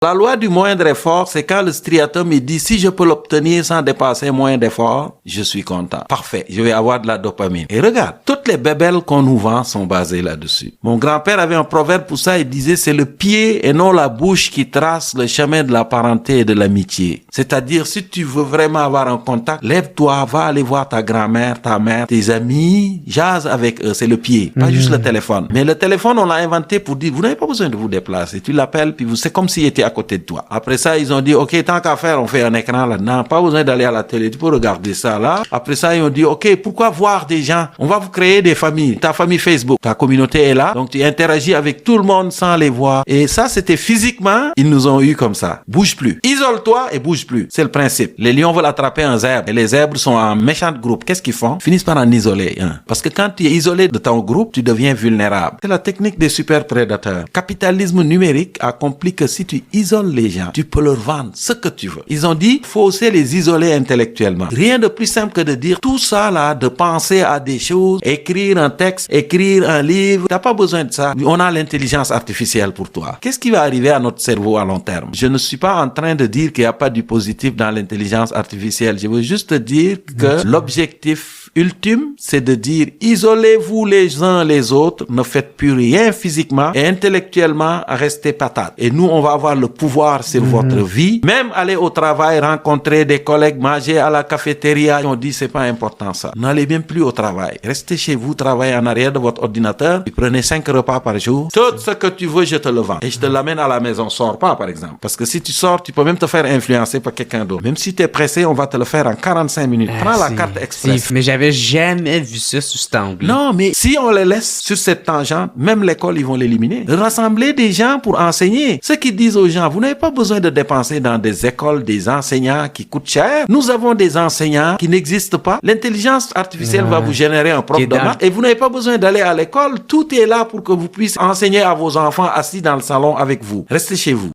La loi du moindre effort, c'est quand le striatum me dit si je peux l'obtenir sans dépasser moins d'efforts, je suis content. Parfait, je vais avoir de la dopamine. Et regarde, toutes les bébelles qu'on nous vend sont basées là-dessus. Mon grand-père avait un proverbe pour ça, il disait c'est le pied et non la bouche qui trace le chemin de la parenté et de l'amitié. C'est-à-dire si tu veux vraiment avoir un contact, lève-toi, va aller voir ta grand-mère, ta mère, tes amis, jase avec eux, c'est le pied, pas juste le téléphone. Mais le téléphone, on l'a inventé pour dire vous n'avez pas besoin de vous déplacer, tu l'appelles puis c'est comme s'il était à côté de toi. Après ça, ils ont dit, OK, tant qu'à faire, on fait un écran là-dedans. Pas besoin d'aller à la télé. Tu peux regarder ça là. Après ça, ils ont dit, OK, pourquoi voir des gens? On va vous créer des familles. Ta famille Facebook. Ta communauté est là. Donc, tu interagis avec tout le monde sans les voir. Et ça, c'était physiquement, ils nous ont eu comme ça. Bouge plus. Isole-toi et bouge plus. C'est le principe. Les lions veulent attraper un zèbre. Et les zèbres sont en méchant groupe. Qu'est-ce qu'ils font? Ils finissent par en isoler. Parce que quand tu es isolé de ton groupe, tu deviens vulnérable. C'est la technique des super prédateurs. Capitalisme numérique accomplit que si tu isoles les gens, tu peux leur vendre ce que tu veux. Ils ont dit, faut aussi les isoler intellectuellement. Rien de plus simple que de dire tout ça là, de penser à des choses, écrire un texte, écrire un livre. T'as pas besoin de ça. On a l'intelligence artificielle pour toi. Qu'est-ce qui va arriver à notre cerveau à long terme? Je ne suis pas en train de dire qu'il n'y a pas du positif dans l'intelligence artificielle. Je veux juste dire que l'objectif ultime, c'est de dire isolez-vous les uns les autres, ne faites plus rien physiquement et intellectuellement, restez patate. Et nous, on va avoir le pouvoir sur votre vie. Même aller au travail, rencontrer des collègues, manger à la cafétéria, on dit c'est pas important ça. N'allez même plus au travail. Restez chez vous, travaillez en arrière de votre ordinateur, et prenez 5 repas par jour. Tout ce que tu veux, je te le vends. Et je te l'amène à la maison. Sors pas, par exemple. Parce que si tu sors, tu peux même te faire influencer par quelqu'un d'autre. Même si tu es pressé, on va te le faire en 45 minutes. Prends la carte express. Mais j'avais jamais vu ça sous cet angle. Non, mais si on les laisse sur cette tangente, même l'école, ils vont l'éliminer. Rassembler des gens pour enseigner. Ceux qui disent aux gens, vous n'avez pas besoin de dépenser dans des écoles des enseignants qui coûtent cher. Nous avons des enseignants qui n'existent pas. L'intelligence artificielle va vous générer un prof de maths et vous n'avez pas besoin d'aller à l'école. Tout est là pour que vous puissiez enseigner à vos enfants assis dans le salon avec vous. Restez chez vous.